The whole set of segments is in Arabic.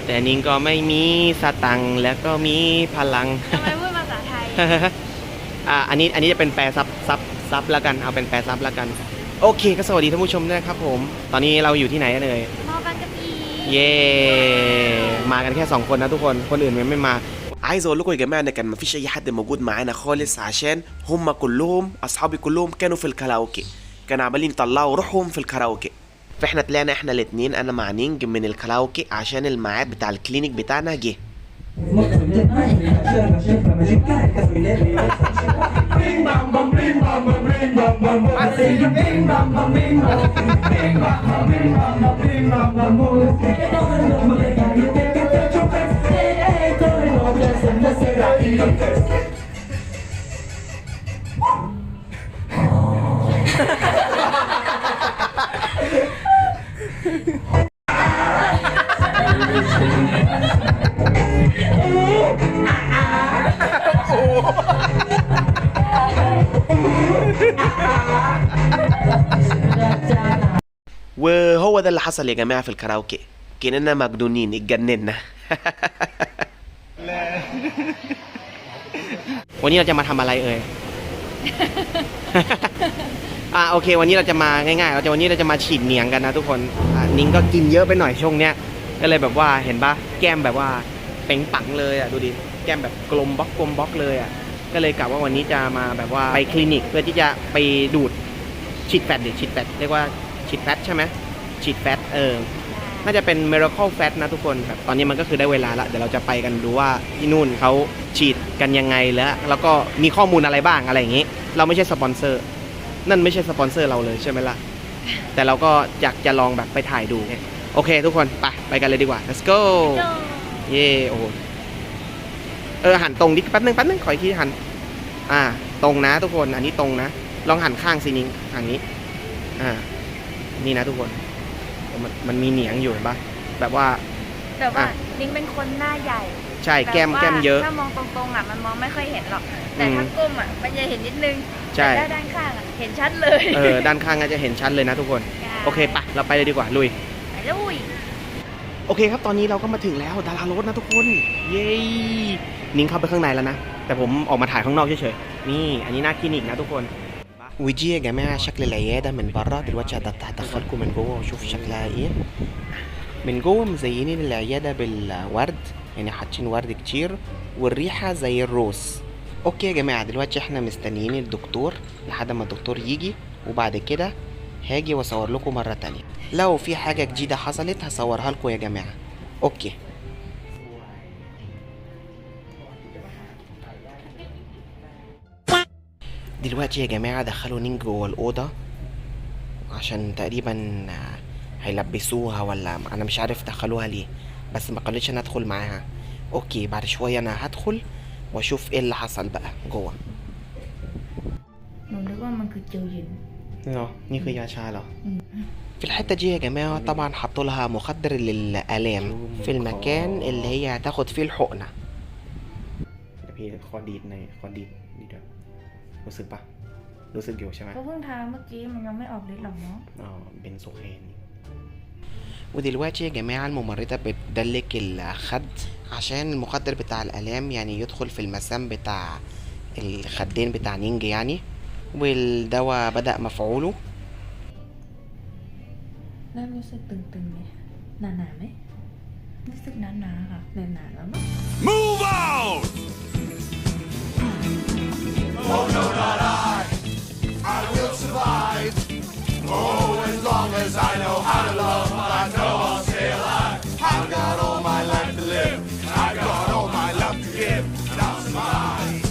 แต่นิงก็ไม่มีสตังค์แล้วก็มีพลัง ทำไมพูดภาษาไทย อันนี้จะเป็นแปลซับแล้วกันเอาเป็นแปลซับแล้วกันโอเคก็สวัสดีท่านผู้ชมด้วยครับผมตอนนี้เราอยู่ที่ไหนกันเลย มอบางกะปิ เย่มากันแค่2คนนะทุกคนคนอื่นไม่มา عايز اقول لكم يا جماعه ان كان مفيش اي حد موجود معانا خالص عشان هم كلهم اصحابي كلهم كانوا في الكاراوكي كانوا عمالين يطلعوا روحهم في الكاراوكي فاحنا طلعنا احنا الاثنين انا مع نينج من الكاراوكي عشان الميعاد بتاع الكلينيك بتاعنا جه وهو ده اللي حصل يا جماعه في الكاراوكي كأننا مجنونين اتجننا วันนี้เราจะมาทำอะไรเอ่ย โอเควันนี้เราจะมาง่ายๆวันนี้เราจะมาฉีดเหนียงกันนะทุกคนนิ้งก็กินเยอะไปหน่อยช่วงเนี้ยก็เลยแบบว่าเห็นปะแก้มแบบว่าเป่งปังเลยดูดิแก้มแบบกลมบล็อกเลยก็เลยกะว่าวันนี้จะมาแบบว่าไปคลินิกเพื่อที่จะไปดูดฉีดแฟตเรียกว่าฉีดแฟตใช่ไหมฉีดแฟตน่าจะเป็น Miracle Fat นะทุกคนแบบตอนนี้มันก็คือได้เวลาละเดี๋ยวเราจะไปกันดูว่าที่นู่นเขาฉีดกันยังไงแล้วก็มีข้อมูลอะไรบ้างอะไรอย่างงี้เราไม่ใช่สปอนเซอร์นั่นไม่ใช่สปอนเซอร์เราเลยใช่ไหมล่ะแต่เราก็อยากจะลองแบบไปถ่ายดูโอเคทุกคนไปกันเลยดีกว่า let's go เย่โอ้หันตรงดิแป๊บนึงขออีกทีหันตรงนะทุกคนอันนี้ตรงนะลองหันข้างสินิ้งหันนี้นี่นะทุกคนมันมีเหนียงอยู่เห็นปะแบบว่านิ้งเป็นคนหน้าใหญ่ใช่แก้มเยอะถ้ามองตรงๆมันมองไม่ค่อยเห็นหรอกแต่ถ้าก้มมันจะเห็นนิดนึงแต่ด้านข้างเห็นชัดเลยด้านข้างก็จะเห็นชัดเลยนะทุกคนโอเคเราไปเลยดีกว่าลุยโอเคครับตอนนี้เราก็มาถึงแล้วดารารถนะทุกคนเย้นิ้งเข้าไปข้างในแล้วนะแต่ผมออกมาถ่ายข้างนอกเฉยๆนี่อันนี้หน้าคลินิกนะทุกคนودي يا جماعه شكل العياده من بره دلوقتي هدخلكم من جوه وشوف شكلها ايه من جوه مزينين العياده بالورد يعني حاطين ورد كتير والريحه زي الروز اوكي يا جماعه دلوقتي احنا مستنيين الدكتور لحد ما الدكتور يجي وبعد كده هاجي واصور لكم مره تانية لو في حاجه جديده حصلت هصورها لكم يا جماعه اوكي دلوقتي يا جماعة دخلوا نينج جوه الأوضة عشان تقريبا هيلبسوها ولا أنا مش عارف دخلوها ليه بس ما قالتش أنا أدخل معاها أوكي بعد شوية أنا هدخل وأشوف إيه اللي حصل بقى جوه หนูนึกว่ามันคือเจลเย็น นี่คือยาชาเหรอ في الحتة دي يا جماعة طبعا حطوا لها مخدر للآلام في المكان اللي هي هتاخد فيه الحقنة พี่ขอดีดด้วยรู้สึกปะรู้สึกอยู่ใช่ไหม ก็เพิ่งทาเมื่อกี้มันยังไม่ออกฤทธิ์หรอกเนาะเป็นโซเคน ودلوقتي يا جماعة الممرضة بتدلك الخد عشان المخدر بتاع الآلام يعني يدخل في المسام بتاع الخدين بتاع نينج يعني والدواء بدأ مفعوله เริ่มรู้สึกตึงๆไหมหนาๆไหมรู้สึกหนาๆค่ะหนาๆแล้วเนาะ Move out! Oh no, not I will survive. Oh, as long as I know how to love, I know I'll stay alive. I've got all my life to live. I've got all my love to give. And I'll survive.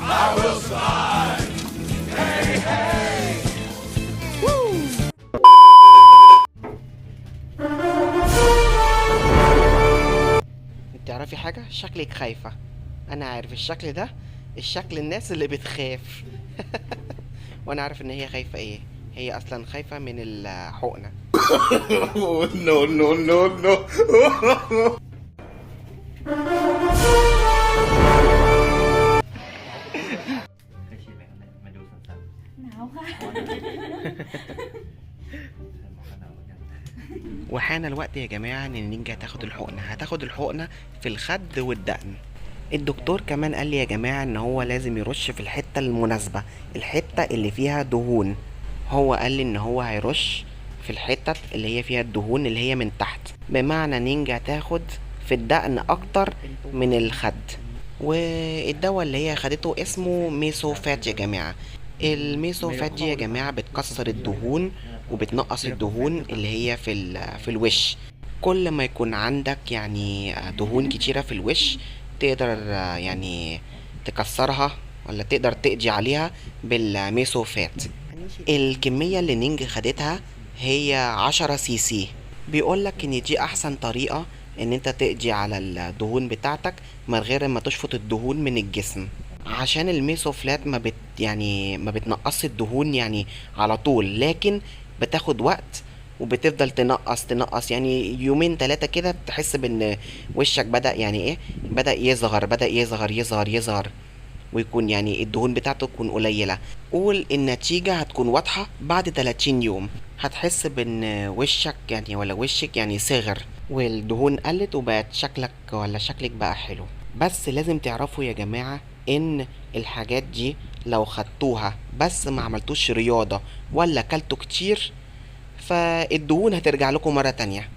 I will survive. Hey, hey. Woo! تعرفي حاجة؟ شكلك خايفة. أنا عارف الشكل ده الشكل الناس اللي بتخاف وانا عارف ان هي خايفة ايه هي اصلا خايفة من الحقنة No, no, no, no. หนาวค่ะ หนาวเหมือนกัน وحان الوقت يا جماعة ان نينجا هتاخد الحقنة. هتاخد الحقنة في الخد والدقن. الدكتور كمان قال لي يا جماعة ان هو لازم يرش في الحتة المناسبة، الحتة اللي فيها دهون. هو قال لي ان هو هيرش في الحتة اللي هي فيها الدهون اللي هي من تحت، بمعنى نينجا هتاخد في الدقن اكتر من الخد. والدواء اللي هي خدته اسمه ميسوفات يا جماعة. الميسوفات دي يا جماعة بتكسر الدهون وبتنقص الدهون اللي هي في الوش. كل ما يكون عندك يعني دهون كتيرة في الوش تقدر يعني تكسرها ولا تقدر تقضي عليها بالميسوفات. الكمية اللي نينج خدتها هي 10 سي سي. بيقولك ان دي احسن طريقة ان انت تقضي على الدهون بتاعتك من غير ما تشفط الدهون من الجسم، عشان الميسوفلات ما بتنقص الدهون يعني على طول، لكن بتاخد وقت وبتفضل تنقص يعني يومين 3 كده تحس بان وشك بدأ يعني ايه، بدأ يصغر ويكون يعني الدهون بتاعته تكون قليلة. قول النتيجة هتكون واضحة بعد 30 يوم. هتحس بان وشك يعني ولا وشك يعني صغر والدهون قلت وبقت شكلك بقى حلو. بس لازم تعرفوا يا جماعة ان الحاجات دي لو خدتوها بس ما عملتوش رياضة ولا كلتوا كتير فالدهون هترجع لكم مرة تانية.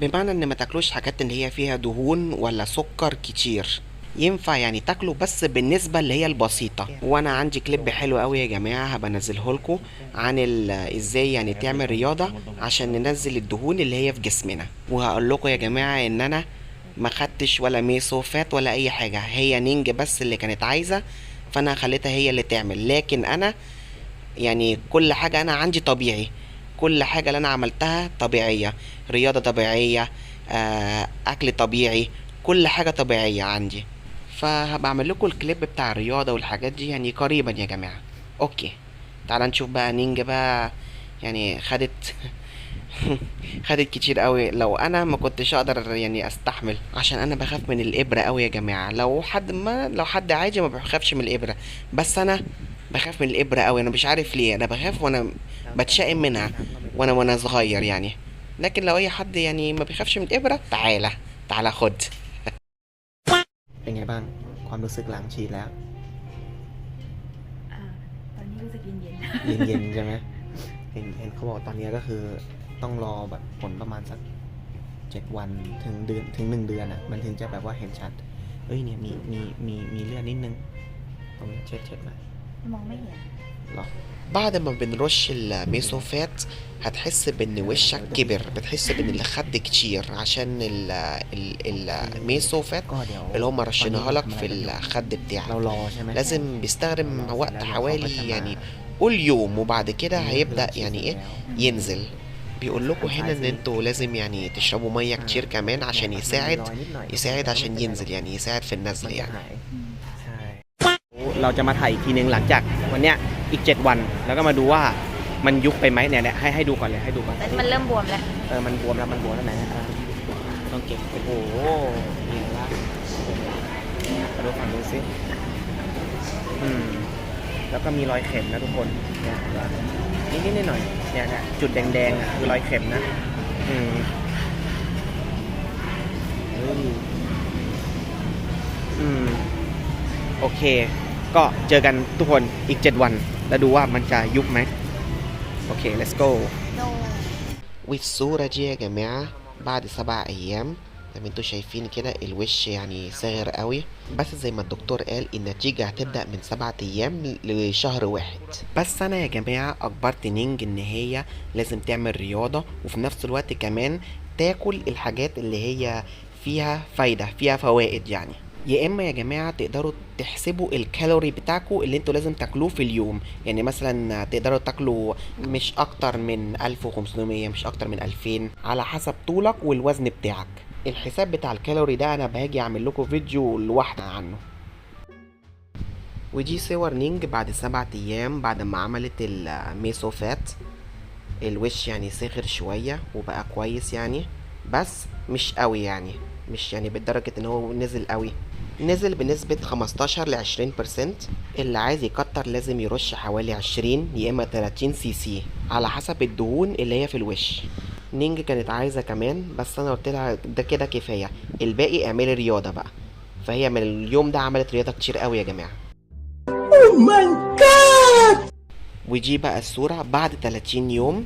بمعنى ان ما تاكلوش حاجات اللي هي فيها دهون ولا سكر كتير، ينفع يعني تاكلوا بس بالنسبة اللي هي البسيطة. وانا عندي كليب حلو قوي يا جماعة هبقى انزله لكم عن ازاي يعني تعمل رياضة عشان ننزل الدهون اللي هي في جسمنا. وهقول لكم يا جماعة ان انا ما خدتش ولا ميسوفات ولا اي حاجة، هي نينج بس اللي كانت عايزة فانا خليتها هي اللي تعمل. لكن انا يعني كل حاجة انا عندي طبيعي، كل حاجة اللي انا عملتها طبيعية، رياضة طبيعية، اكل طبيعي، كل حاجة طبيعية عندي. فهبقى اعمل لكم الكليب بتاع الرياضة والحاجات دي يعني قريبا يا جماعة. اوكي تعال نشوف بقى نينج بقى يعني خدت خدت كتير قوي. لو انا ما كنتش اقدر يعني استحمل، عشان انا بخاف من الابره قوي يا جماعه. لو حد عادي ما بخافش من الابره، بس انا بخاف من الابره قوي. انا مش عارف ليه انا بخاف وانا بتشائم منها وانا صغير يعني. لكن لو اي حد يعني ما بيخافش من الابره تعالى خد. เป็นไงบ้างความรู้สึกหลังฉีดแล้ว ตอนนี้รู้สึกเย็น เย็นๆใช่ไหมเห็นเขาบอกตอนนี้ก็คือต้องรอแบบผลประมาณสัก7 วันถึง1 เดือนอ่ะมันถึงจะแบบว่าเห็นชัดเอ้ยเนี่ยมีเลือดนิดนึงตรงนี้เช็ดหน่อย ๆมองไม่เห็น หรอ بعد ما بنرش الميسوفات هتحس بان وشك كبر، بتحس بان الخد كتير عشان الميسوفات اللي هم رشيناها لك في الخد بتاعك. لازم بيستخدم وقت حوالي يعني قول يوم، وبعد كده هيبدأ يعني ايه ينزل. بيقول لكم هنا ان انتوا لازم يعني تشربوا ميه كتير كمان عشان يساعد عشان ينزل يعني يساعد في النزل يعني. เราจะมาถ่ายอีกทีนึงหลังจากวันเนี้ยอีก7 วันแล้วก็มาดูว่ามันยุบไปไหมเนี่ยให้ดูก่อนเลยให้ดูก่อน มันเริ่มบวมแล้ว มันบวมแล้วไหนต้องเก็บโอ้โหนี่ละมาดูฝั่งดูซิแล้วก็มีรอยเข็มนะทุกคนเนี่ยนิดหน่อยเนี่ยจุดแดงๆคือรอยเข็มนะโอเคก็เจอกันทุกคนอีก7 วันแล้วดูว่ามันจะยุบไหมโอเค let's go والصورة دي يا جماعة بعد 7 أيام زي ما انتوا شايفين كده الوش يعني صغر قوي، بس زي ما الدكتور قال النتيجة هتبدأ من 7 أيام لشهر 1. بس أنا يا جماعة أجبرت نينج إن هي لازم تعمل رياضة وفي نفس الوقت كمان تاكل الحاجات اللي هي فيها فايدة فيها فوائد يعني. يا اما يا جماعه تقدروا تحسبوا الكالوري بتاعكم اللي انتوا لازم تاكلوه في اليوم، يعني مثلا تقدروا تاكلوا مش اكتر من 1500 مش اكتر من 2000 على حسب طولك والوزن بتاعك. الحساب بتاع الكالوري ده انا باجي اعمل لكم فيديو لوحده عنه. ودي صور نينج بعد 7 ايام بعد ما عملت الميسوفات. الوش يعني صغر شويه وبقى كويس يعني، بس مش قوي يعني، مش يعني بالدرجة ان هو نزل قوي، نزل بنسبة 15 ل 20%. اللي عايز يكتر لازم يرش حوالي 20 يا اما 30 سي سي على حسب الدهون اللي هي في الوش. نينج كانت عايزة كمان، بس انا قلت لها ده كده كفاية، الباقي اعملي رياضة بقى. فهي من اليوم ده عملت رياضة كتير قوي يا جماعة. ودي بقى الصورة بعد 30 يوم.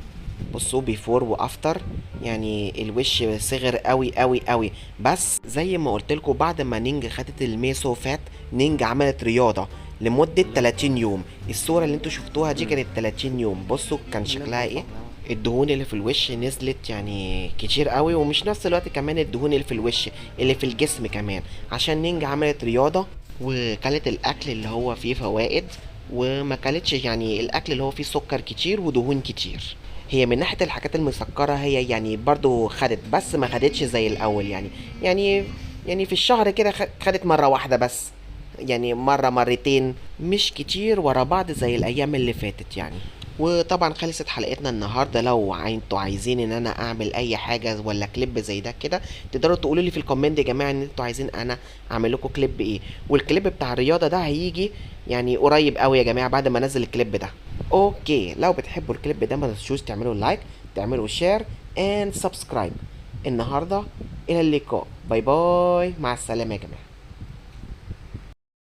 بصوا بيفور وافتر، يعني الوش صغر قوي قوي قوي. بس زي ما قلت لكم بعد ما نينج خدت الميسو فات، نينج عملت رياضة لمدة 30 يوم. الصورة اللي انتوا شفتوها دي كانت 30 يوم. بصوا كان شكلها ايه. الدهون اللي في الوش نزلت يعني كتير قوي، ومش نفس الوقت كمان الدهون اللي في الوش، اللي في الجسم كمان، عشان نينج عملت رياضة وكلت الاكل اللي هو فيه فوائد، وما كلتش يعني الاكل اللي هو فيه سكر كتير ودهون كتير. هي من ناحية الحاجات المسكرة هي يعني برضو خدت، بس ما خدتش زي الاول يعني في الشهر كده خدت مرة واحدة بس، يعني مرة مرتين، مش كتير ورا بعض زي الايام اللي فاتت يعني. وطبعا خلصت حلقتنا النهارده. لو انتوا عايزين ان انا اعمل اي حاجه ولا كليب زي ده كده، تقدروا تقولوا لي في الكومنت يا جماعه ان انتوا عايزين انا اعمل لكم كليب ايه. والكليب بتاع الرياضه ده هيجي يعني قريب قوي يا جماعه بعد ما انزل الكليب ده. اوكي، لو بتحبوا الكليب ده ما تنسوش تعملوا لايك، تعملوا شير اند سبسكرايب. النهارده الى اللقاء، باي باي، مع السلامه يا جماعه.